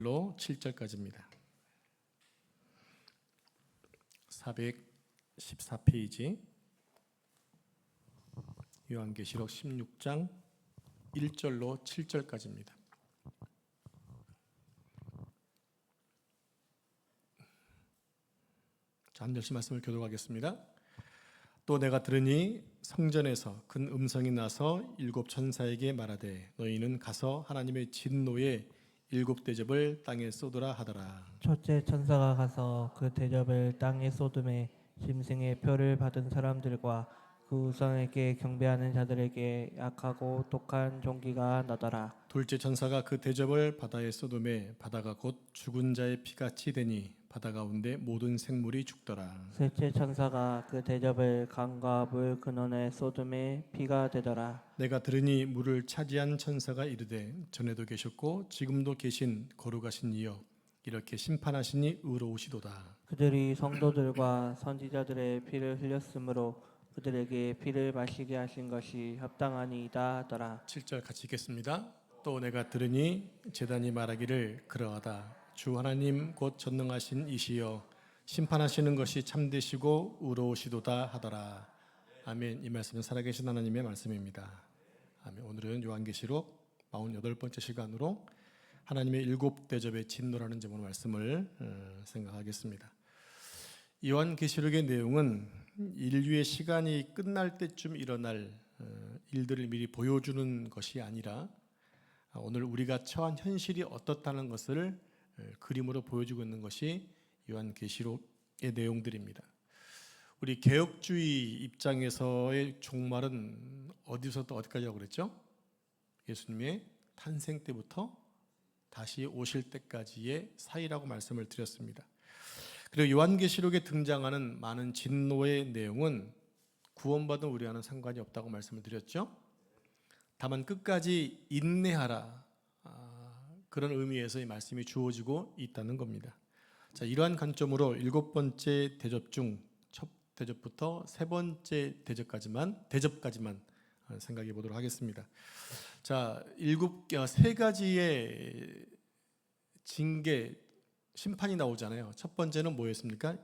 7절까지입니다. 414페이지 요한계시록 16장 1절로 7절까지입니다. 자, 한 절씩 말씀을 교독하겠습니다. 또 내가 들으니 성전에서 큰 음성이 나서 일곱 천사에게 말하되 너희는 가서 하나님의 진노의 일곱 대접을 땅에 쏟으라 하더라. 첫째 천사가 가서 그 대접을 땅에 쏟음에 짐승의 표를 받은 사람들과 그 우상에게 경배하는 자들에게 약하고 독한 종기가 나더라. 둘째 천사가 그 대접을 바다에 쏟음에 바다가 곧 죽은 자의 피같이 되니 바다 가운데 모든 생물이 죽더라. 셋째 천사가 그 대접을 강과 물 근원에 쏟음에 피가 되더라. 내가 들으니 물을 차지한 천사가 이르되 전에도 계셨고 지금도 계신 거룩하신 이여 이렇게 심판하시니 의로우시도다. 그들이 성도들과 선지자들의 피를 흘렸으므로 그들에게 피를 마시게 하신 것이 합당하니이다 하더라. 7절 같이 읽겠습니다. 또 내가 들으니 제단이 말하기를 그러하다. 주 하나님 곧 전능하신 이시여 심판하시는 것이 참되시고 의로우시도다 하더라. 아멘. 이 말씀은 살아계신 하나님의 말씀입니다. 아멘. 오늘은 요한계시록 48번째 시간으로 하나님의 일곱 대접의 진노라는 제목의 말씀을 생각하겠습니다. 요한계시록의 내용은 인류의 시간이 끝날 때쯤 일어날 일들을 미리 보여주는 것이 아니라 오늘 우리가 처한 현실이 어떻다는 것을 그림으로 보여주고 있는 것이 요한계시록의 내용들입니다. 우리 개혁주의 입장에서의 종말은 어디서부터 어디까지라고 그랬죠? 예수님의 탄생 때부터 다시 오실 때까지의 사이라고 말씀을 드렸습니다. 그리고 요한계시록에 등장하는 많은 진노의 내용은 구원받은 우리와는 상관이 없다고 말씀을 드렸죠. 다만 끝까지 인내하라, 그런 의미에서 이 말씀이 주어지고 있다는 겁니다. 자, 이러한 관점으로 일곱 번째 대접 중 첫 대접부터 세 번째 대접까지만 생각해 보도록 하겠습니다. 자, 세 가지의 징계 심판이 나오잖아요. 첫 번째는 뭐였습니까?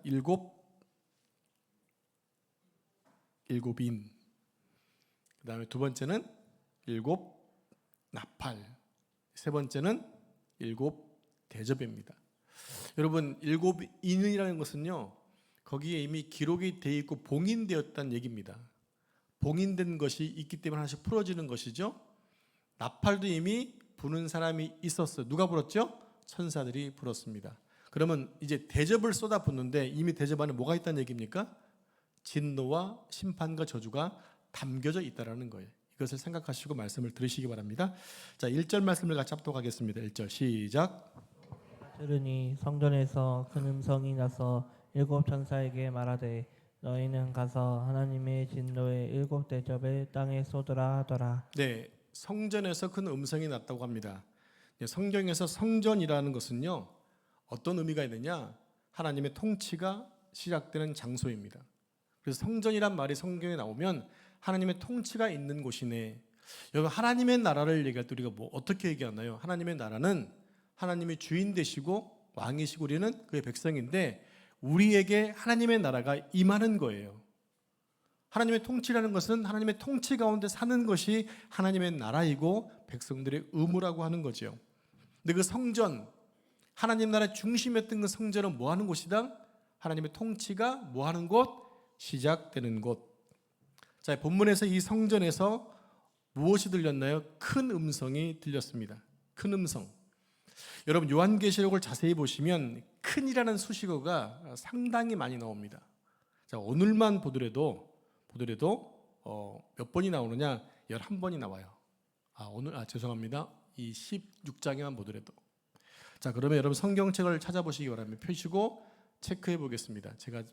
일곱인. 그 다음에 두 번째는 일곱 나팔. 세 번째는 일곱 대접입니다. 여러분, 일곱인이라는 것은요, 거기에 이미 기록이 되어 있고 봉인되었다는 얘기입니다. 봉인된 것이 있기 때문에 하나씩 풀어지는 것이죠. 나팔도 이미 부는 사람이 있었어요. 누가 불었죠? 천사들이 불었습니다. 그러면 이제 대접을 쏟아붓는데 이미 대접 안에 뭐가 있다는 얘기입니까? 진노와 심판과 저주가 담겨져 있다는 거예요. 이것을 생각하시고 말씀을 들으시기 바랍니다. 자, 1절 말씀을 같이 합독하겠습니다. 1절 시작. 들으니 성전에서 큰 음성이 나서 일곱 천사에게 말하되 너희는 가서 하나님의 진노의 일곱 대접을 땅에 쏟으라 하더라. 네, 성전에서 큰 음성이 났다고 합니다. 성경에서 성전이라는 것은요, 어떤 의미가 있느냐? 하나님의 통치가 시작되는 장소입니다. 그래서 성전이란 말이 성경에 나오면 하나님의 통치가 있는 곳이네. 여러분, 하나님의 나라를 얘기할 때 우리가 어떻게 얘기하나요? 하나님의 나라는 하나님이 주인 되시고 왕이시고 우리는 그의 백성인데 우리에게 하나님의 나라가 임하는 거예요. 하나님의 통치라는 것은 하나님의 통치 가운데 사는 것이 하나님의 나라이고 백성들의 의무라고 하는 거죠. 근데 그 성전, 하나님 나라의 중심이었던 그 성전은 뭐 하는 곳이다? 하나님의 통치가 뭐 하는 곳? 시작되는 곳. 자, 본문에서 이 성전에서 무엇이 들렸나요? 큰 음성이 들렸습니다. 큰 음성. 여러분, 요한계시록을 자세히 보시면 큰이라는 수식어가 상당히 많이 나옵니다. 자, 오늘만 보더라도 몇 번이 나오느냐? 11번이 나와요. 죄송합니다. 이 16장에만 보더라도. 자, 그러면 여러분 성경책을 찾아보시기 바랍니다. 펴시고 체크해 보겠습니다. 제가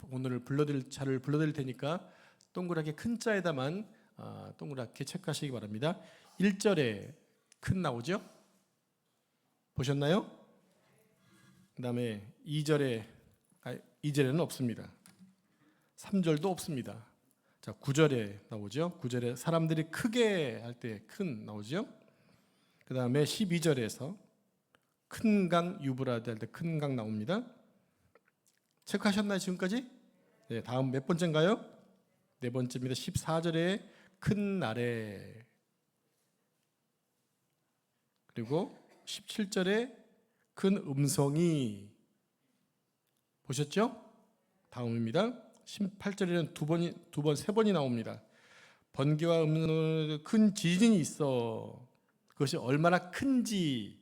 오늘 자를 불러드릴 테니까 동그랗게 큰 자에다만 동그랗게 체크하시기 바랍니다. 1절에 큰 나오죠? 보셨나요? 그 다음에 2절에는 없습니다. 3절도 없습니다. 자, 9절에 나오죠? 9절에 사람들이 크게 할 때 큰 나오죠? 그 다음에 12절에서 큰 강 유브라데 할 때 큰 강 나옵니다. 체크하셨나요 지금까지? 네, 다음 몇 번째인가요? 네 번째입니다. 14절에 큰 나래, 그리고 17절에 큰 음성이, 보셨죠? 다음입니다. 18절에는 세 번이 나옵니다. 번개와 큰 지진이 있어. 그것이 얼마나 큰지,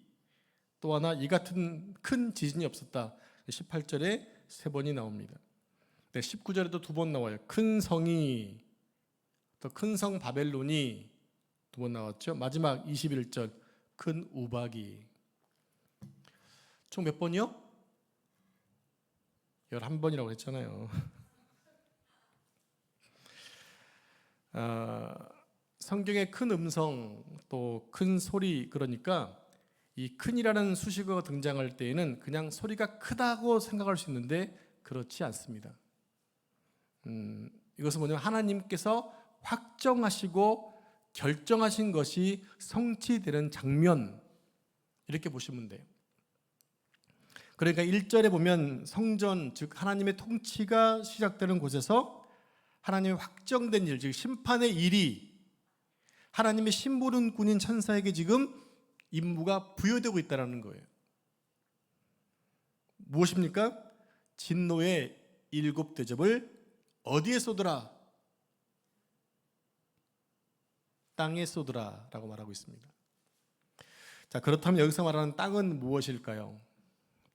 또 하나 이 같은 큰 지진이 없었다. 18절에 세 번이 나옵니다. 네, 19절에도 두 번 나와요. 큰 성이, 또 큰 성 바벨론이 두 번 나왔죠. 마지막 21절 큰 우박이. 총 몇 번이요? 11번이라고 했잖아요. 성경의 큰 음성, 또 큰 소리, 그러니까 이 큰이라는 수식어가 등장할 때에는 그냥 소리가 크다고 생각할 수 있는데 그렇지 않습니다. 이것은 뭐냐면 하나님께서 확정하시고 결정하신 것이 성취되는 장면, 이렇게 보시면 돼요. 그러니까 1절에 보면 성전, 즉 하나님의 통치가 시작되는 곳에서 하나님의 확정된 일, 즉 심판의 일이 하나님의 심부름꾼인 천사에게 지금 임무가 부여되고 있다는 거예요. 무엇입니까? 진노의 7대접을 어디에 쏟으라? 땅에 쏟으라 라고 말하고 있습니다. 자, 그렇다면 여기서 말하는 땅은 무엇일까요?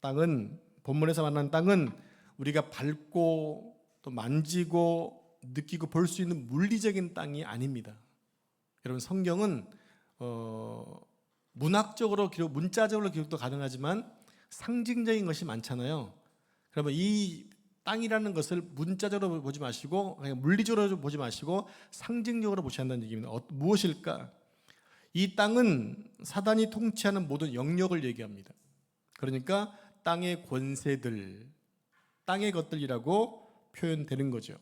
땅은, 본문에서 말하는 땅은 우리가 밟고 또 만지고 느끼고 볼 수 있는 물리적인 땅이 아닙니다. 여러분, 성경은 문학적으로 기록, 문자적으로 기록도 가능하지만 상징적인 것이 많잖아요. 그러면 이 땅이라는 것을 문자적으로 보지 마시고, 그냥 물리적으로 보지 마시고 상징적으로 보셔야 한다는 얘기입니다. 무엇일까? 이 땅은 사단이 통치하는 모든 영역을 얘기합니다. 그러니까 땅의 권세들, 땅의 것들이라고 표현되는 거죠.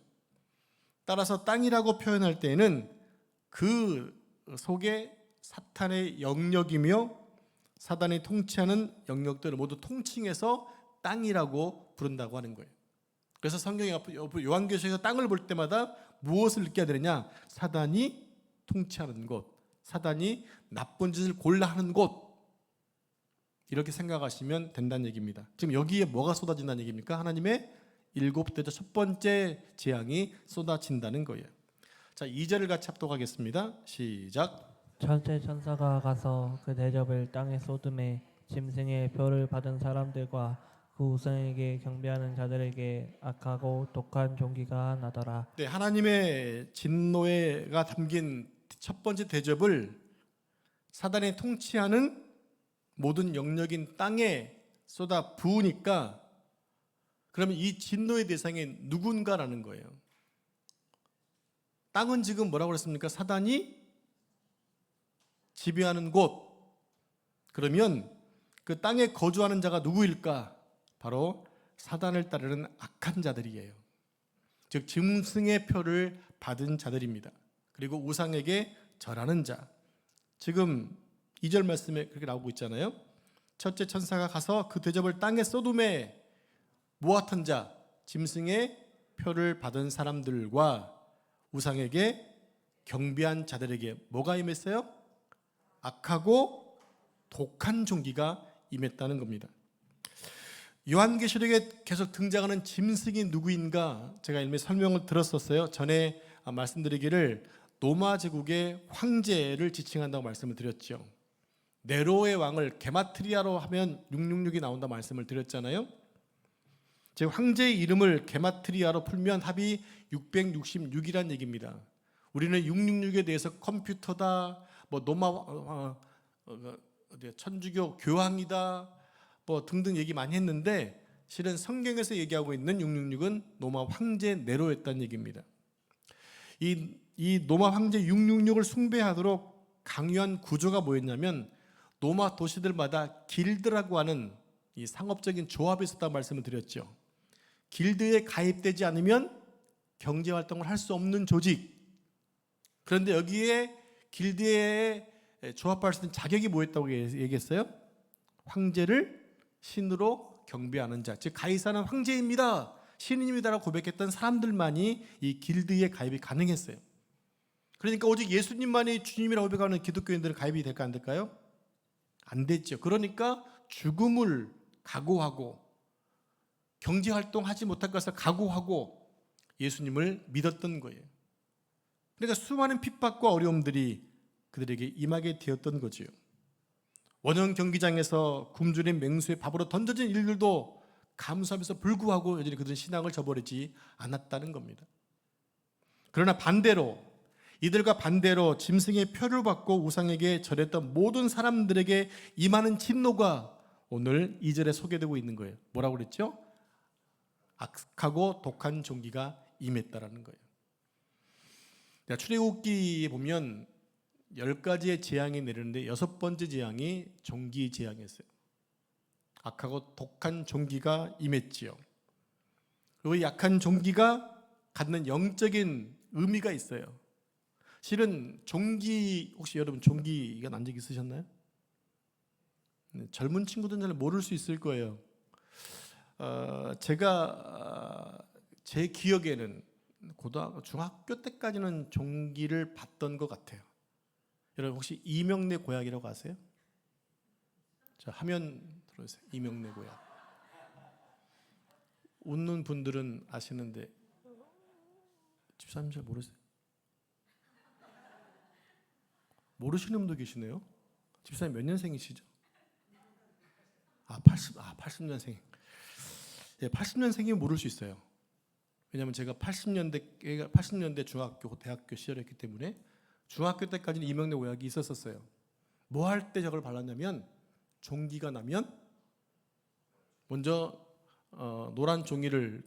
따라서 땅이라고 표현할 때에는 그 속에 사탄의 영역이며 사단이 통치하는 영역들을 모두 통칭해서 땅이라고 부른다고 하는 거예요. 그래서 성경이 요한계시록에서 땅을 볼 때마다 무엇을 느껴야 되느냐? 사단이 통치하는 곳, 사단이 나쁜 짓을 골라 하는 곳, 이렇게 생각하시면 된다는 얘기입니다. 지금 여기에 뭐가 쏟아진다는 얘기입니까? 하나님의 7대접 첫 번째 재앙이 쏟아진다는 거예요. 자, 2절을 같이 합독하겠습니다. 시작. 첫째 천사가 가서 그 대접을 땅에 쏟음에 짐승의 표를 받은 사람들과 그 우상에게 경배하는 자들에게 악하고 독한 종기가 나더라. 네, 하나님의 진노가 담긴 첫 번째 대접을 사단이 통치하는 모든 영역인 땅에 쏟아 부으니까, 그러면 이 진노의 대상이 누군가라는 거예요. 땅은 지금 뭐라고 그랬습니까? 사단이 지배하는 곳. 그러면 그 땅에 거주하는 자가 누구일까? 바로 사단을 따르는 악한 자들이에요. 즉 짐승의 표를 받은 자들입니다. 그리고 우상에게 절하는 자. 지금 2절 말씀에 그렇게 나오고 있잖아요. 첫째 천사가 가서 그 대접을 땅에 쏟음에 모았던 자, 짐승의 표를 받은 사람들과 우상에게 경배한 자들에게 뭐가 임했어요? 악하고 독한 종기가 임했다는 겁니다. 요한계시록에 계속 등장하는 짐승이 누구인가 제가 이미 설명을 들었었어요. 전에 말씀드리기를 로마 제국의 황제를 지칭한다고 말씀을 드렸죠. 네로의 왕을 게마트리아로 하면 666이 나온다 말씀을 드렸잖아요. 제 황제의 이름을 게마트리아로 풀면 합이 666이란 얘기입니다. 우리는 666에 대해서 컴퓨터다, 뭐 로마 천주교 교황이다, 뭐 등등 얘기 많이 했는데 실은 성경에서 얘기하고 있는 666은 로마 황제 네로였다는 얘기입니다. 이 로마 황제 666을 숭배하도록 강요한 구조가 뭐였냐면 로마 도시들마다 길드라고 하는 이 상업적인 조합이 있었다고 말씀을 드렸죠. 길드에 가입되지 않으면 경제활동을 할 수 없는 조직. 그런데 여기에 길드에 조합할 수 있는 자격이 뭐였다고 얘기했어요? 황제를 신으로 경배하는 자, 즉 가이사는 황제입니다, 신인입니다라고 고백했던 사람들만이 이 길드에 가입이 가능했어요. 그러니까 오직 예수님만이 주님이라고 고백하는 기독교인들은 가입이 될까 안 될까요? 안 됐죠. 그러니까 죽음을 각오하고 경제활동 하지 못할 것을 각오하고 예수님을 믿었던 거예요. 그러니까 수많은 핍박과 어려움들이 그들에게 임하게 되었던 거지요. 원형 경기장에서 굶주린 맹수의 밥으로 던져진 일들도 감수하면서 불구하고 여전히 그들은 신앙을 저버리지 않았다는 겁니다. 그러나 반대로 이들과 반대로 짐승의 표를 받고 우상에게 절했던 모든 사람들에게 임하는 진노가 오늘 2절에 소개되고 있는 거예요. 뭐라고 그랬죠? 악하고 독한 종기가 임했다라는 거예요. 출애굽기에 보면 10가지의 재앙이 내리는데 6번째 재앙이 종기 재앙이었어요. 악하고 독한 종기가 임했지요. 그리고 약한 종기가 갖는 영적인 의미가 있어요. 실은 종기, 혹시 여러분 종기가 난 적 있으셨나요? 젊은 친구들은 잘 모를 수 있을 거예요. 제가 제 기억에는 중학교 때까지는 종기를 봤던 것 같아요. 여러분 혹시 이명래 고약이라고 아세요? 자, 화면 들어주세요. 이명래 고약. 웃는 분들은 아시는데 집사님 잘 모르세요? 모르시는 분도 계시네요. 집사님 몇 년생이시죠? 80년생. 예, 80년생이면 모를 수 있어요. 왜냐하면 제가 80년대 중학교, 대학교 시절이었기 때문에 중학교 때까지는 이명래 오약이 있었어요. 뭐 할 때 저걸 발랐냐면 종기가 나면 먼저 노란 종이를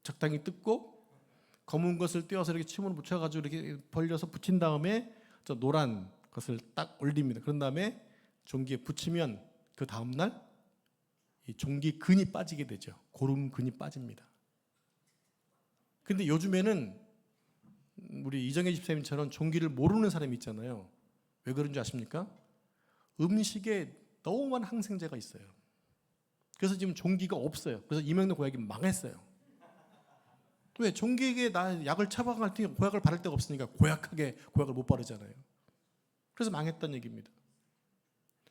적당히 뜯고 검은 것을 떼어서 이렇게 침으로 묻혀가지고 이렇게 벌려서 붙인 다음에 저 노란 것을 딱 올립니다. 그런 다음에 종기에 붙이면 그 다음날 이 종기 근이 빠지게 되죠. 고름근이 빠집니다. 근데 요즘에는 우리 이정혜 집사님처럼 종기를 모르는 사람이 있잖아요. 왜 그런지 아십니까? 음식에 너무 많은 항생제가 있어요. 그래서 지금 종기가 없어요. 그래서 이명래 고약이 망했어요. 왜? 종기에게 약을 처방할 때 고약을 바를 데가 없으니까 고약을 못 바르잖아요. 그래서 망했다는 얘기입니다.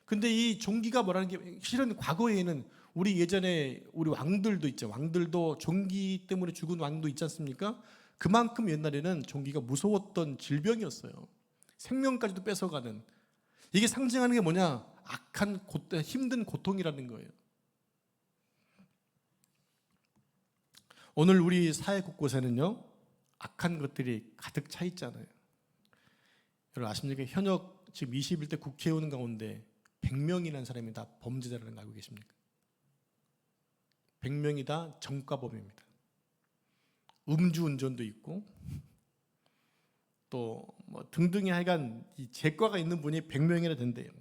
근데 이 종기가 뭐라는 게 실은 과거에는 우리 예전에 우리 왕들도 있죠. 왕들도 종기 때문에 죽은 왕도 있지 않습니까? 그만큼 옛날에는 종기가 무서웠던 질병이었어요. 생명까지도 뺏어가는. 이게 상징하는 게 뭐냐? 악한 힘든 고통이라는 거예요. 오늘 우리 사회 곳곳에는요, 악한 것들이 가득 차 있잖아요. 여러분 아십니까? 현역 지금 21대 국회의원 가운데 100명이라는 사람이 다 범죄자라는 거 알고 계십니까? 100명이 다 전과범입니다. 음주운전도 있고 또 뭐 등등의 하여간 이 재과가 있는 분이 100명이나 된대요.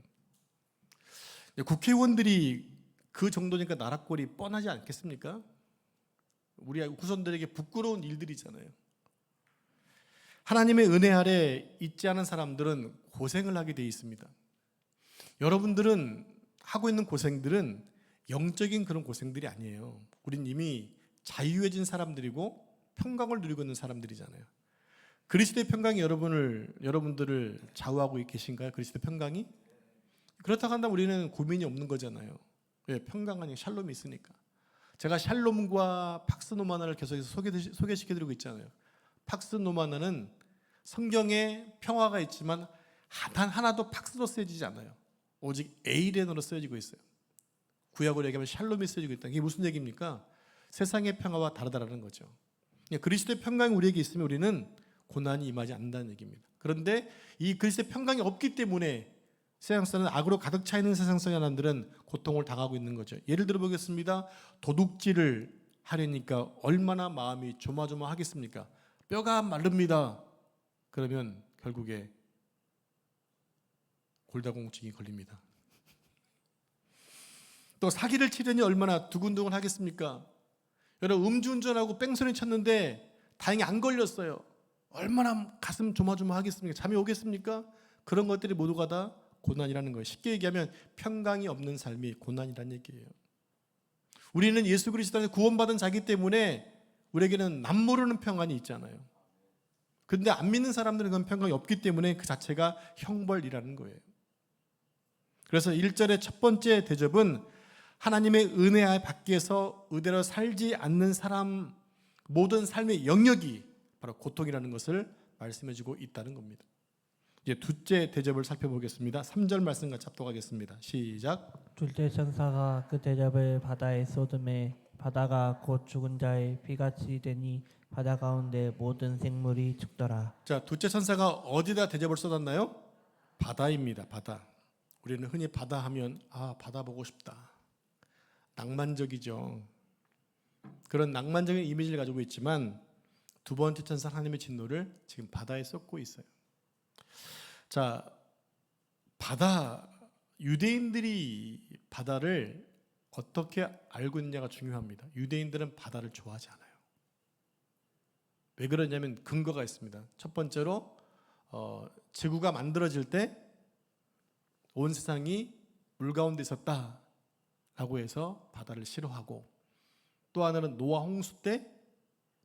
국회의원들이 그 정도니까 나라꼴이 뻔하지 않겠습니까? 우리 후손들에게 부끄러운 일들이잖아요. 하나님의 은혜 아래 있지 않은 사람들은 고생을 하게 돼 있습니다. 여러분들은 하고 있는 고생들은 영적인 그런 고생들이 아니에요. 우린 이미 자유해진 사람들이고 평강을 누리고 있는 사람들이잖아요. 그리스도의 평강이 여러분들을 좌우하고 계신가요? 그리스도의 평강이? 그렇다고 한다면 우리는 고민이 없는 거잖아요. 왜? 평강 아니고 샬롬이 있으니까. 제가 샬롬과 팍스노마나를 계속해서 소개시켜드리고 있잖아요. 팍스노마나는 성경에 평화가 있지만 단 하나도 팍스로 쓰여지지 않아요. 오직 에이렌으로 쓰여지고 있어요. 구약으로 얘기하면 샬롬이 쓰여지고 있다. 이게 무슨 얘기입니까? 세상의 평화와 다르다는 거죠. 그리스도의 평강이 우리에게 있으면 우리는 고난이 임하지 않는다는 얘기입니다. 그런데 이 그리스도의 평강이 없기 때문에 세상 사는 악으로 가득 차 있는 세상 사람들은 고통을 당하고 있는 거죠. 예를 들어 보겠습니다. 도둑질을 하려니까 얼마나 마음이 조마조마하겠습니까? 뼈가 마릅니다. 그러면 결국에 골다공증이 걸립니다. 또 사기를 치려니 얼마나 두근두근 하겠습니까? 여러분 음주운전하고 뺑소니 쳤는데 다행히 안 걸렸어요. 얼마나 가슴 조마조마하겠습니까? 잠이 오겠습니까? 그런 것들이 모두가 다 고난이라는 거예요. 쉽게 얘기하면 평강이 없는 삶이 고난이라는 얘기예요. 우리는 예수 그리스도 안에 구원받은 자기 때문에 우리에게는 남모르는 평안이 있잖아요. 그런데 안 믿는 사람들은 그런 평강이 없기 때문에 그 자체가 형벌이라는 거예요. 그래서 1절의 첫 번째 대접은 하나님의 은혜 밖에서 의대로 살지 않는 사람 모든 삶의 영역이 바로 고통이라는 것을 말씀해주고 있다는 겁니다. 이제 둘째 대접을 살펴보겠습니다. 3절 말씀 같이 합독하겠습니다. 시작. 둘째 천사가 그 대접을 바다에 쏟음에 바다가 곧 죽은 자의 피같이 되니 바다 가운데 모든 생물이 죽더라. 자, 둘째 천사가 어디다 대접을 쏟았나요? 바다입니다. 바다. 우리는 흔히 바다 하면 바다 보고 싶다. 낭만적이죠. 그런 낭만적인 이미지를 가지고 있지만 두 번째 천사 하나님의 진노를 지금 바다에 쏟고 있어요. 자, 바다, 유대인들이 바다를 어떻게 알고 있느냐가 중요합니다. 유대인들은 바다를 좋아하지 않아요. 왜 그러냐면 근거가 있습니다. 첫 번째로 지구가 만들어질 때 온 세상이 물 가운데 있었다라고 해서 바다를 싫어하고, 또 하나는 노아 홍수 때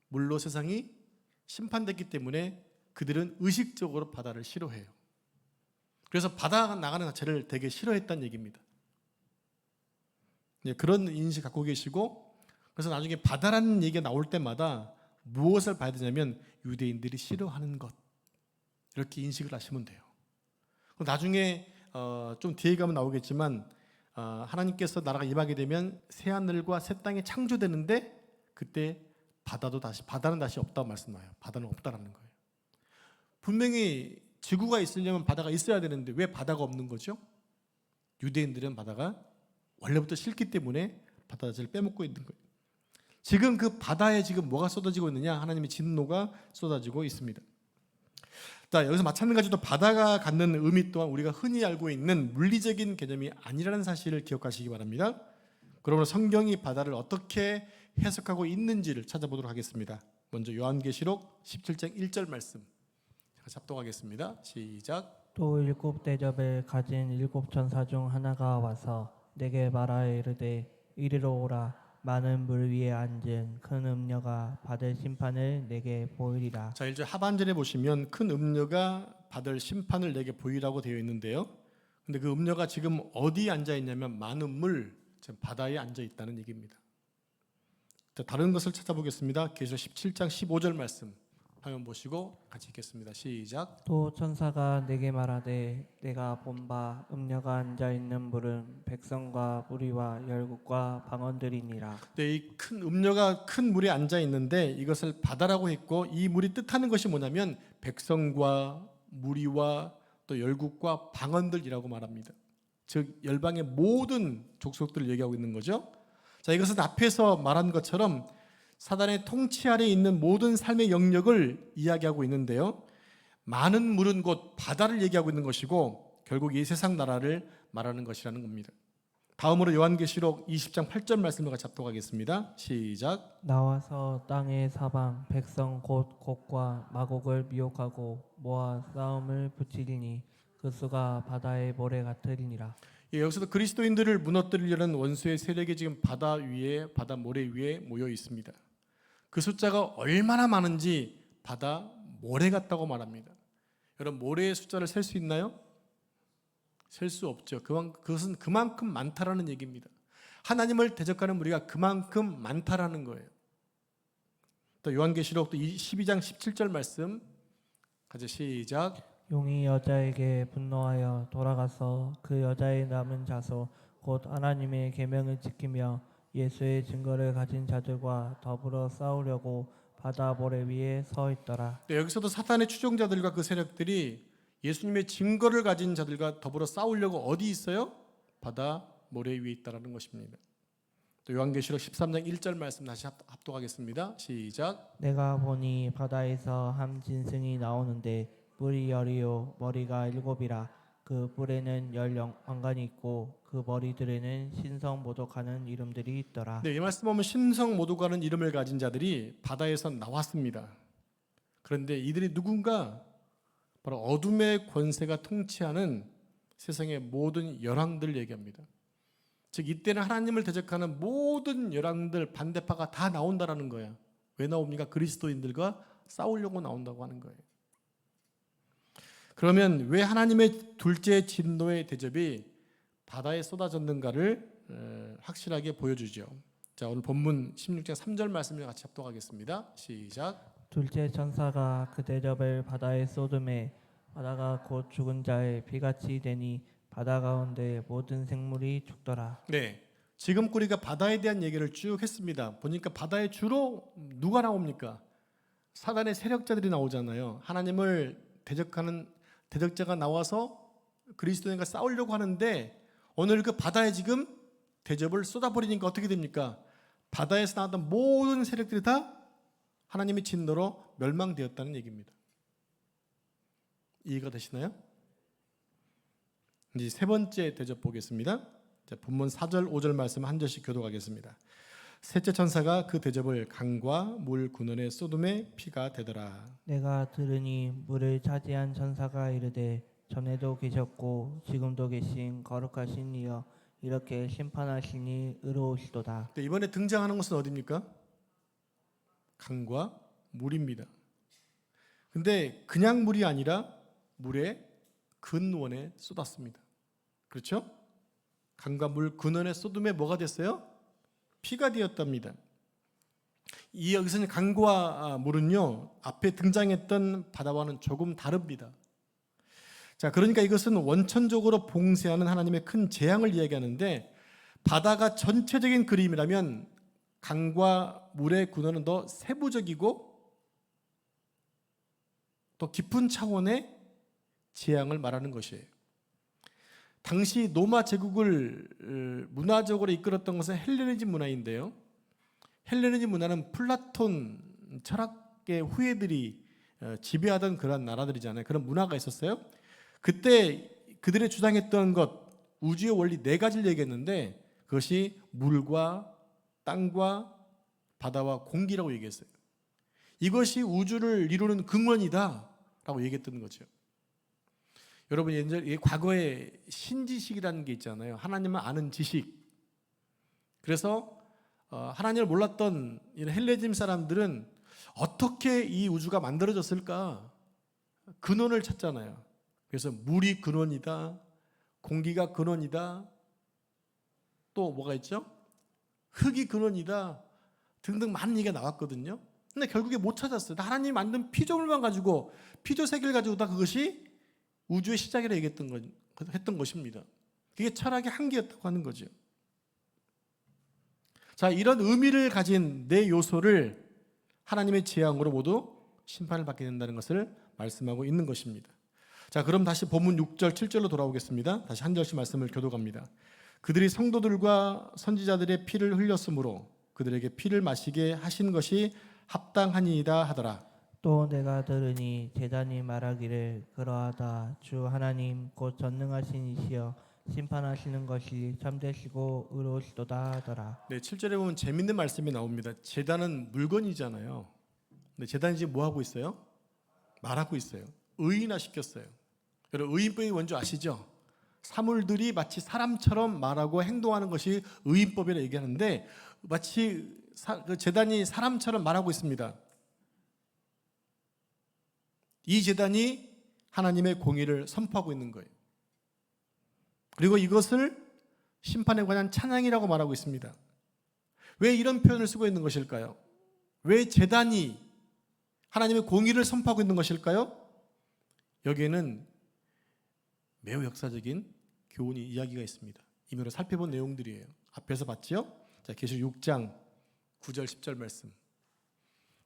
물로 세상이 심판됐기 때문에 그들은 의식적으로 바다를 싫어해요. 그래서 바다 나가는 자체를 되게 싫어했다는 얘기입니다. 그런 인식 갖고 계시고, 그래서 나중에 바다라는 얘기가 나올 때마다 무엇을 봐야 되냐면 유대인들이 싫어하는 것, 이렇게 인식을 하시면 돼요. 나중에 좀 뒤에 가면 나오겠지만 하나님께서 나라가 임하게 되면 새 하늘과 새 땅이 창조되는데 그때 바다는 다시 없다고 말씀나요. 바다는 없다라는 거예요. 분명히 지구가 있으려면 바다가 있어야 되는데 왜 바다가 없는 거죠? 유대인들은 바다가 원래부터 싫기 때문에 바다 자체를 빼먹고 있는 거예요. 지금 그 바다에 지금 뭐가 쏟아지고 있느냐? 하나님의 진노가 쏟아지고 있습니다. 자, 여기서 마찬가지로 바다가 갖는 의미 또한 우리가 흔히 알고 있는 물리적인 개념이 아니라는 사실을 기억하시기 바랍니다. 그러므로 성경이 바다를 어떻게 해석하고 있는지를 찾아보도록 하겠습니다. 먼저 요한계시록 17장 1절 말씀 같이 합독하겠습니다. 시작. 또 일곱 대접을 가진 일곱 천사 중 하나가 와서 내게 말하여 이르되 이리로 오라. 많은 물 위에 앉은 큰 음녀가 받을 심판을 내게 보이리라. 자, 1절 하반절에 보시면 큰 음녀가 받을 심판을 내게 보이라고 되어 있는데요. 근데 그 음녀가 지금 어디에 앉아 있냐면 많은 물, 바다에 앉아 있다는 얘기입니다. 자, 다른 것을 찾아보겠습니다. 계시록 17장 15절 말씀 화면 보시고 같이 읽겠습니다. 시작. 또 천사가 내게 말하되 내가 본 바 음녀가 앉아 있는 물은 백성과 무리와 열국과 방언들이니라. 네, 이 큰 음녀가 큰 물에 앉아 있는데 이것을 바다라고 했고, 이 물이 뜻하는 것이 뭐냐면 백성과 무리와 또 열국과 방언들이라고 말합니다. 즉 열방의 모든 족속들을 얘기하고 있는 거죠. 자, 이것은 앞에서 말한 것처럼 사단의 통치 아래 있는 모든 삶의 영역을 이야기하고 있는데요. 많은 물은 곧 바다를 얘기하고 있는 것이고 결국 이 세상 나라를 말하는 것이라는 겁니다. 다음으로 요한계시록 20장 8절 말씀을 같이 합독하겠습니다. 시작. 나와서 땅의 사방 백성 곧 곡과 마곡을 미혹하고 모아 싸움을 붙이리니 그 수가 바다의 모래 같으리니라. 예, 여기서도 그리스도인들을 무너뜨리려는 원수의 세력이 지금 바다 위에, 바다 모래 위에 모여 있습니다. 그 숫자가 얼마나 많은지 바다 모래 같다고 말합니다. 여러분, 모래의 숫자를 셀 수 있나요? 셀 수 없죠. 그것은 그만큼 많다라는 얘기입니다. 하나님을 대적하는 우리가 그만큼 많다라는 거예요. 또 요한계시록 12장 17절 말씀 같이 시작. 용이 여자에게 분노하여 돌아가서 그 여자의 남은 자손 곧 하나님의 계명을 지키며 예수의 증거를 가진 자들과 더불어 싸우려고 바다 모래 위에 서 있더라. 네, 여기서도 사탄의 추종자들과 그 세력들이 예수님의 증거를 가진 자들과 더불어 싸우려고 어디 있어요? 바다 모래 위에 있다라는 것입니다. 또 요한계시록 13장 1절 말씀 다시 합독하겠습니다. 시작. 내가 보니 바다에서 한 짐승이 나오는데 뿔이 열이요 머리가 일곱이라. 그 뿔에는 열 왕관이 있고 그 머리들에는 신성 모독하는 이름들이 있더라. 네, 이 말씀 보면 신성 모독하는 이름을 가진 자들이 바다에서 나왔습니다. 그런데 이들이 누군가 바로 어둠의 권세가 통치하는 세상의 모든 열왕들을 얘기합니다. 즉 이때는 하나님을 대적하는 모든 열왕들 반대파가 다 나온다라는 거야. 왜 나옵니까? 그리스도인들과 싸우려고 나온다고 하는 거예요. 그러면 왜 하나님의 둘째 진노의 대접이 바다에 쏟아졌는가를 확실하게 보여주죠. 자, 오늘 본문 16장 3절 말씀을 같이 합독하겠습니다. 시작. 둘째 천사가 그 대접을 바다에 쏟음에 바다가 곧 죽은 자의 피같이 되니 바다 가운데 모든 생물이 죽더라. 네, 지금 우리가 바다에 대한 얘기를 쭉 했습니다. 보니까 바다에 주로 누가 나옵니까? 사단의 세력자들이 나오잖아요. 하나님을 대적하는 대적자가 나와서 그리스도인과 싸우려고 하는데 오늘 그 바다에 지금 대접을 쏟아버리니까 어떻게 됩니까? 바다에서 나왔던 모든 세력들이 다 하나님의 진노로 멸망되었다는 얘기입니다. 이해가 되시나요? 이제 세 번째 대접 보겠습니다. 자, 본문 4절 5절 말씀 한 절씩 교독하겠습니다. 셋째 천사가 그 대접을 강과 물 근원의 소돔의 피가 되더라. 내가 들으니 물을 차지한 천사가 이르되 전에도 계셨고 지금도 계신 거룩하신 이여 이렇게 심판하시니 의로우시도다. 네, 이번에 등장하는 것은 어디입니까? 강과 물입니다. 근데 그냥 물이 아니라 물의 근원에 쏟았습니다. 그렇죠? 강과 물 근원에 쏟음에 뭐가 됐어요? 피가 되었답니다. 이 여기서는 강과 물은요 앞에 등장했던 바다와는 조금 다릅니다. 자, 그러니까 이것은 원천적으로 봉쇄하는 하나님의 큰 재앙을 이야기하는데 바다가 전체적인 그림이라면 강과 물의 근원은 더 세부적이고 더 깊은 차원의 재앙을 말하는 것이에요. 당시 로마 제국을 문화적으로 이끌었던 것은 헬레니즘 문화인데요. 헬레니즘 문화는 플라톤 철학계 후예들이 지배하던 그런 나라들이잖아요. 그런 문화가 있었어요. 그때 그들의 주장했던 것, 우주의 원리 네 가지를 얘기했는데 그것이 물과 땅과 바다와 공기라고 얘기했어요. 이것이 우주를 이루는 근원이다라고 얘기했던 거죠. 여러분 옛날에 과거에 신지식이라는 게 있잖아요. 하나님을 아는 지식. 그래서 하나님을 몰랐던 이런 헬레니즘 사람들은 어떻게 이 우주가 만들어졌을까? 근원을 찾잖아요. 그래서 물이 근원이다. 공기가 근원이다. 또 뭐가 있죠? 흙이 근원이다. 등등 많은 얘기가 나왔거든요. 근데 결국에 못 찾았어요. 하나님이 만든 피조물만 가지고 피조 세계를 가지고 다 그것이 우주의 시작이라 했던 것입니다. 그게 철학의 한계였다고 하는 거죠. 자, 이런 의미를 가진 네 요소를 하나님의 재앙으로 모두 심판을 받게 된다는 것을 말씀하고 있는 것입니다. 자, 그럼 다시 본문 6절 7절로 돌아오겠습니다. 다시 한 절씩 말씀을 교독합니다. 그들이 성도들과 선지자들의 피를 흘렸으므로 그들에게 피를 마시게 하신 것이 합당하니이다 하더라. 또 내가 들으니 제단이 말하기를 그러하다 주 하나님 곧 전능하신 이시여 심판하시는 것이 참되시고 의로우시도다 하더라. 네, 7절에 보면 재밌는 말씀이 나옵니다. 제단은 물건이잖아요. 근데 제단이 지금 뭐 하고 있어요? 말하고 있어요. 의인화 시켰어요. 여러분 의인법이 뭔지 아시죠? 사물들이 마치 사람처럼 말하고 행동하는 것이 의인법이라 얘기하는데 마치 그 제단이 사람처럼 말하고 있습니다. 이 제단이 하나님의 공의를 선포하고 있는 거예요. 그리고 이것을 심판에 관한 찬양이라고 말하고 있습니다. 왜 이런 표현을 쓰고 있는 것일까요? 왜 제단이 하나님의 공의를 선포하고 있는 것일까요? 여기에는 매우 역사적인 교훈이 이야기가 있습니다. 이미로 살펴본 내용들이에요. 앞에서 봤지요? 자, 계시록 6장 9절 10절 말씀.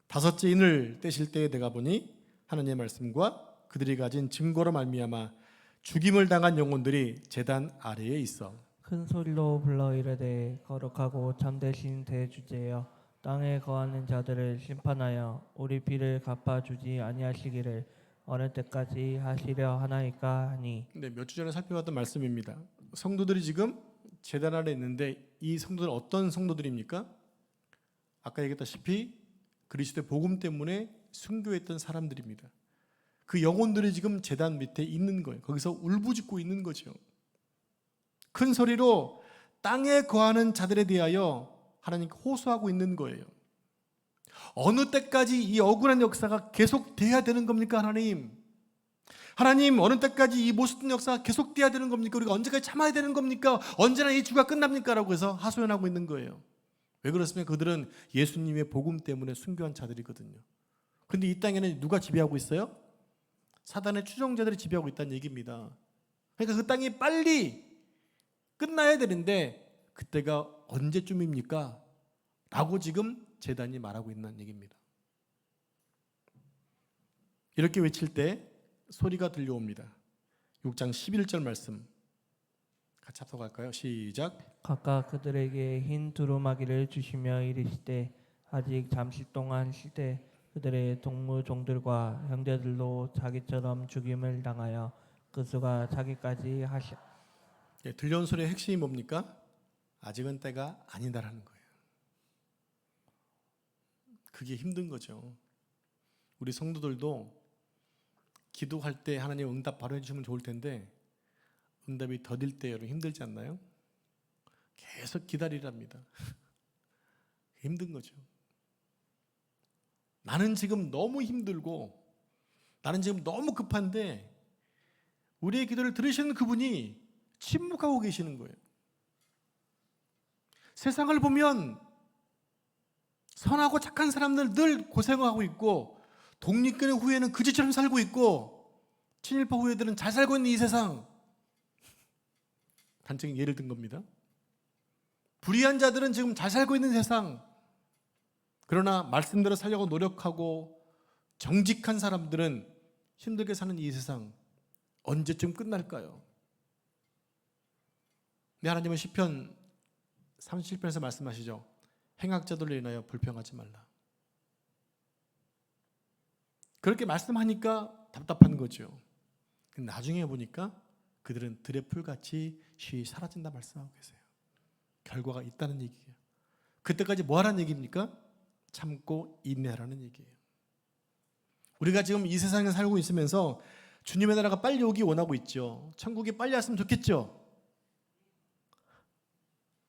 다섯째 인을 떼실 때에 내가 보니 하나님의 말씀과 그들이 가진 증거로 말미암아 죽임을 당한 영혼들이 제단 아래에 있어 큰 소리로 불러 이르되 거룩하고 참되신 대주제여 땅에 거하는 자들을 심판하여 우리 피를 갚아주지 아니하시기를 어느 때까지 하시려 하나이까 하니. 네, 몇 주 전에 살펴봤던 말씀입니다. 성도들이 지금 제단 아래 있는데 이 성도들 어떤 성도들입니까? 아까 얘기했다시피 그리스도의 복음 때문에 순교했던 사람들입니다. 그 영혼들이 지금 제단 밑에 있는 거예요. 거기서 울부짖고 있는 거죠. 큰 소리로 땅에 거하는 자들에 대하여 하나님께 호소하고 있는 거예요. 어느 때까지 이 억울한 역사가 계속돼야 되는 겁니까, 하나님? 하나님, 어느 때까지 이 모습된 역사가 계속돼야 되는 겁니까? 우리가 언제까지 참아야 되는 겁니까? 언제나 이 주가 끝납니까? 라고 해서 하소연하고 있는 거예요. 왜 그렇습니까? 그들은 예수님의 복음 때문에 순교한 자들이거든요. 근데 이 땅에는 누가 지배하고 있어요? 사단의 추종자들이 지배하고 있다는 얘기입니다. 그러니까 그 땅이 빨리 끝나야 되는데 그때가 언제쯤입니까? 라고 지금 제단이 말하고 있는 얘기입니다. 이렇게 외칠 때 소리가 들려옵니다. 6장 11절 말씀 같이 합독할까요? 시작. 각각 그들에게 흰 두루마기를 주시며 이르시되 아직 잠시 동안 쉬되 그들의 동무 종들과 형제들도 자기처럼 죽임을 당하여 그 수가 자기까지 하시. 들려온 소리의 핵심이 뭡니까? 아직은 때가 아니다라는 거예요. 그게 힘든 거죠. 우리 성도들도 기도할 때 하나님 응답 바로 해주시면 좋을 텐데 응답이 더딜 때 여러분 힘들지 않나요? 계속 기다리랍니다. 힘든 거죠. 나는 지금 너무 힘들고 나는 지금 너무 급한데 우리의 기도를 들으시는 그분이 침묵하고 계시는 거예요. 세상을 보면 선하고 착한 사람들 늘 고생하고 있고 독립군의 후예는 그지처럼 살고 있고 친일파 후예들은 잘 살고 있는 이 세상, 단적인 예를 든 겁니다. 불의한 자들은 지금 잘 살고 있는 세상, 그러나 말씀대로 살려고 노력하고 정직한 사람들은 힘들게 사는 이 세상 언제쯤 끝날까요? 네, 하나님은 시편 37편에서 말씀하시죠. 행악자들로 인하여 불평하지 말라. 그렇게 말씀하니까 답답한 거죠. 나중에 보니까 그들은 들의 풀같이 쉬이 사라진다 말씀하고 계세요. 결과가 있다는 얘기예요. 그때까지 뭐 하라는 얘기입니까? 참고 인내하라는 얘기예요. 우리가 지금 이 세상에 살고 있으면서 주님의 나라가 빨리 오기 원하고 있죠. 천국이 빨리 왔으면 좋겠죠.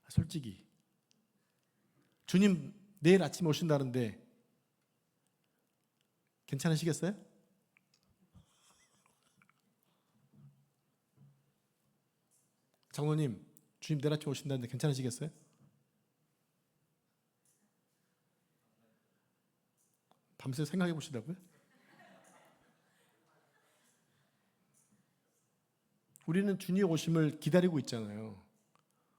솔직히 주님 내일 아침에 오신다는데 괜찮으시겠어요? 장로님, 주님 내일 아침에 오신다는데 괜찮으시겠어요? 밤새 생각해 보시라고요? 우리는 주님의 오심을 기다리고 있잖아요.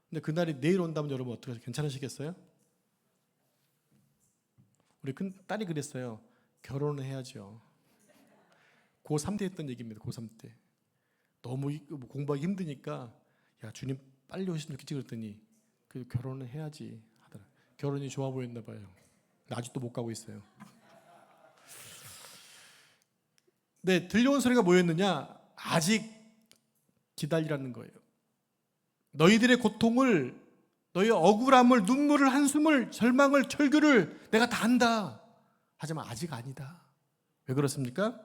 근데 그날이 내일 온다면 여러분 어떻게 하세요? 괜찮으시겠어요? 우리 큰 딸이 그랬어요. 결혼을 해야죠. 고3 때 했던 얘기입니다. 고3 때. 너무 공부하기 힘드니까 야 주님 빨리 오시면 좋겠지 그랬더니 그 결혼을 해야지 하더라. 결혼이 좋아 보였나 봐요. 아직도 못 가고 있어요. 네, 들려온 소리가 뭐였느냐? 아직 기다리라는 거예요. 너희들의 고통을, 너희의 억울함을, 눈물을, 한숨을, 절망을, 절규를 내가 다 안다. 하지만 아직 아니다. 왜 그렇습니까?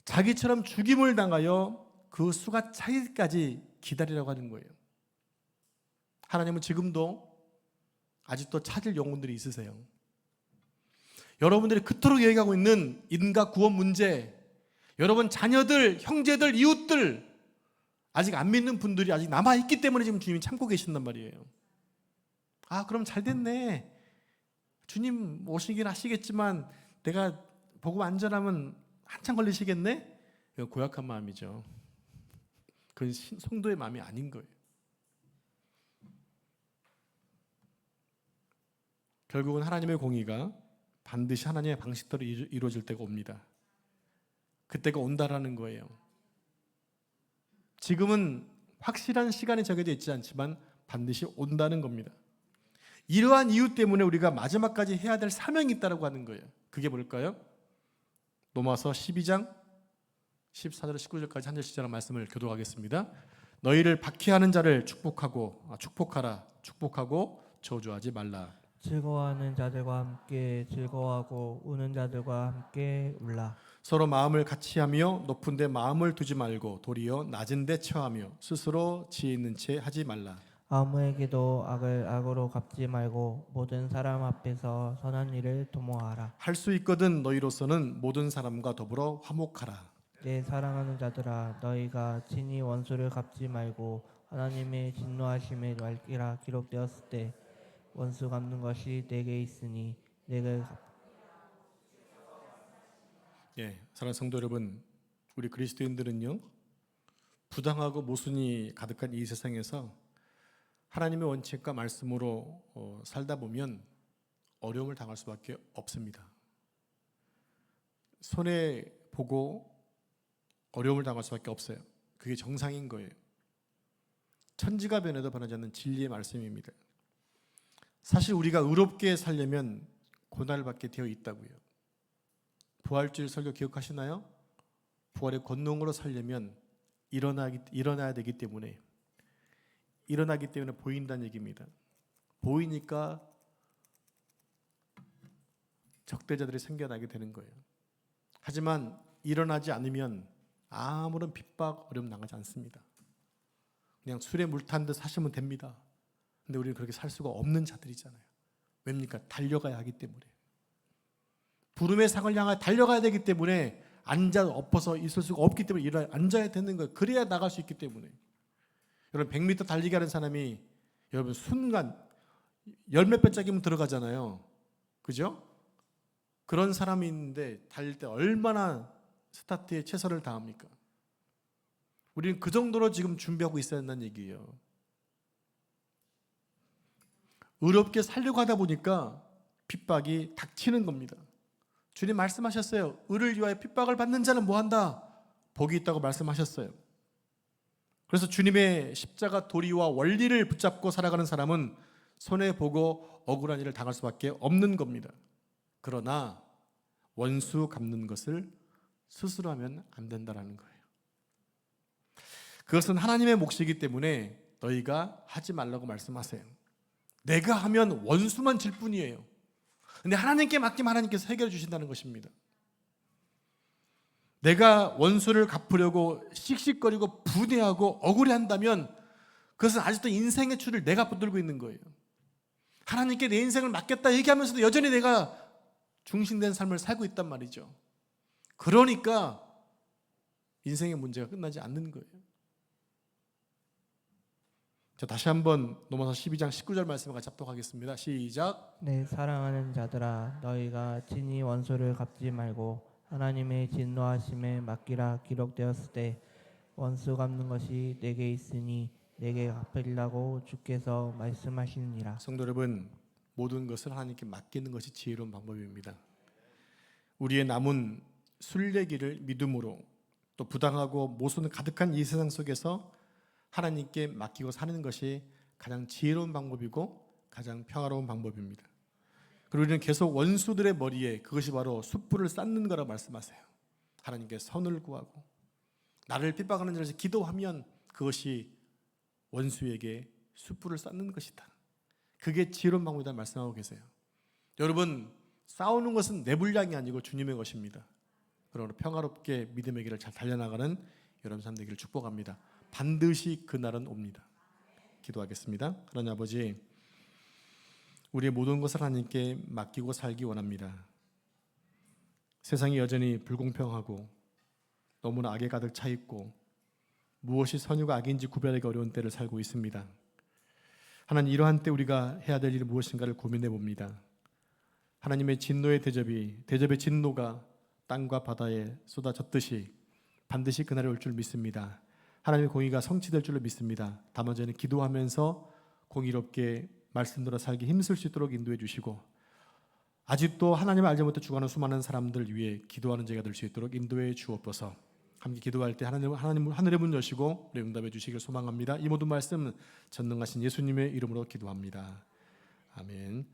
자기처럼 죽임을 당하여 그 수가 차기까지 기다리라고 하는 거예요. 하나님은 지금도 아직도 찾을 영혼들이 있으세요. 여러분들이 그토록 얘기하고 있는 인과 구원 문제, 여러분 자녀들, 형제들, 이웃들 아직 안 믿는 분들이 아직 남아있기 때문에 지금 주님이 참고 계신단 말이에요. 아 그럼 잘 됐네. 주님 오시긴 하시겠지만 내가 복음 안 전하면 한참 걸리시겠네? 이거 고약한 마음이죠. 그건 성도의 마음이 아닌 거예요. 결국은 하나님의 공의가 반드시 하나님의 방식대로 이루어질 때가 옵니다. 그때가 온다라는 거예요. 지금은 확실한 시간이 정해져 있지 않지만 반드시 온다는 겁니다. 이러한 이유 때문에 우리가 마지막까지 해야 될 사명이 있다고 하는 거예요. 그게 뭘까요? 로마서 12장 14절 19절까지 한 절씩 말씀을 교독하겠습니다. 너희를 박해하는 자를 축복하라. 축복하고 저주하지 말라. 즐거워하는 자들과 함께 즐거워하고 우는 자들과 함께 울라. 서로 마음을 같이하며 높은 데 마음을 두지 말고 도리어 낮은 데 처하며 스스로 지혜 있는 채 하지 말라. 아무에게도 악을 악으로 갚지 말고 모든 사람 앞에서 선한 일을 도모하라. 할 수 있거든 너희로서는 모든 사람과 더불어 화목하라. 내 사랑하는 자들아, 너희가 친히 원수를 갚지 말고 하나님의 진노하심에 말기라 기록되었을 때 원수 갚는 것이 내게 있으니 내게 사랑하는 성도 여러분, 우리 그리스도인들은요 부당하고 모순이 가득한 이 세상에서 하나님의 원칙과 말씀으로 살다 보면 어려움을 당할 수밖에 없습니다. 손해 보고 어려움을 당할 수밖에 없어요. 그게 정상인 거예요. 천지가 변해도 변하지 않는 진리의 말씀입니다. 사실 우리가 의롭게 살려면 고난을 받게 되어 있다고요. 부활주일 설교 기억하시나요? 부활의 권능으로 살려면 일어나야 되기 때문에 보인다는 얘기입니다. 보이니까 적대자들이 생겨나게 되는 거예요. 하지만 일어나지 않으면 아무런 핍박, 어려움 당하지 않습니다. 그냥 술에 물 탄 듯 사시면 됩니다. 근데 우리는 그렇게 살 수가 없는 자들이잖아요. 왜입니까? 달려가야 하기 때문에. 부름의 상을 향해 달려가야 되기 때문에 엎어서 있을 수가 없기 때문에 앉아야 되는 거예요. 그래야 나갈 수 있기 때문에. 여러분 100m 달리기 하는 사람이 여러분 순간 열몇 배짝이면 들어가잖아요. 그죠? 그런 사람이 있는데 달릴 때 얼마나 스타트에 최선을 다합니까? 우리는 그 정도로 지금 준비하고 있어야 한다는 얘기예요. 의롭게 살려고 하다 보니까 핍박이 닥치는 겁니다. 주님 말씀하셨어요. 의를 위하여 핍박을 받는 자는 뭐한다? 복이 있다고 말씀하셨어요. 그래서 주님의 십자가 도리와 원리를 붙잡고 살아가는 사람은 손해보고 억울한 일을 당할 수밖에 없는 겁니다. 그러나 원수 갚는 것을 스스로 하면 안 된다는 거예요. 그것은 하나님의 몫이기 때문에 너희가 하지 말라고 말씀하세요. 내가 하면 원수만 질 뿐이에요. 근데 하나님께 맡기면 하나님께서 해결해 주신다는 것입니다. 내가 원수를 갚으려고 씩씩거리고 분해하고 억울해한다면 그것은 아직도 인생의 추를 내가 붙들고 있는 거예요. 하나님께 내 인생을 맡겼다 얘기하면서도 여전히 내가 중심된 삶을 살고 있단 말이죠. 그러니까 인생의 문제가 끝나지 않는 거예요. 자, 다시 한번 로마서 12장 19절 말씀을 같이 합독하겠습니다. 시작. 내 사랑하는 자들아, 너희가 친히 원수를 갚지 말고 하나님의 진노하심에 맡기라 기록되었을 때 원수 갚는 것이 내게 있으니 내게 갚으리라고 주께서 말씀하시느니라. 성도 여러분, 모든 것을 하나님께 맡기는 것이 지혜로운 방법입니다. 우리의 남은 순례길을 믿음으로 또 부당하고 모순 가득한 이 세상 속에서 하나님께 맡기고 사는 것이 가장 지혜로운 방법이고 가장 평화로운 방법입니다. 그리고 우리는 계속 원수들의 머리에 그것이 바로 숯불을 쌓는 거라고 말씀하세요. 하나님께 선을 구하고 나를 핍박하는 자에서 기도하면 그것이 원수에게 숯불을 쌓는 것이다. 그게 지혜로운 방법이다 말씀하고 계세요. 여러분, 싸우는 것은 내 분량이 아니고 주님의 것입니다. 그러므로 평화롭게 믿음의 길을 잘 달려나가는 여러분 삶 되기를 축복합니다. 반드시 그날은 옵니다. 기도하겠습니다. 하나님 아버지, 우리의 모든 것을 하나님께 맡기고 살기 원합니다. 세상이 여전히 불공평하고 너무나 악에 가득 차 있고 무엇이 선유가 악인지 구별하기 어려운 때를 살고 있습니다. 하나님, 이러한 때 우리가 해야 될 일이 무엇인가를 고민해 봅니다. 하나님의 진노의 대접의 진노가 땅과 바다에 쏟아졌듯이 반드시 그날이 올 줄 믿습니다. 하나님의 공의가 성취될 줄로 믿습니다. 다만 저희는 기도하면서 공의롭게 말씀대로 살기 힘쓸 수 있도록 인도해 주시고 아직도 하나님을 알지 못해 죽어가는 수많은 사람들 위해 기도하는 저희가 될 수 있도록 인도해 주옵소서. 함께 기도할 때 하나님 하늘의 문 여시고 우리 응답해 주시길 소망합니다. 이 모든 말씀 전능하신 예수님의 이름으로 기도합니다. 아멘.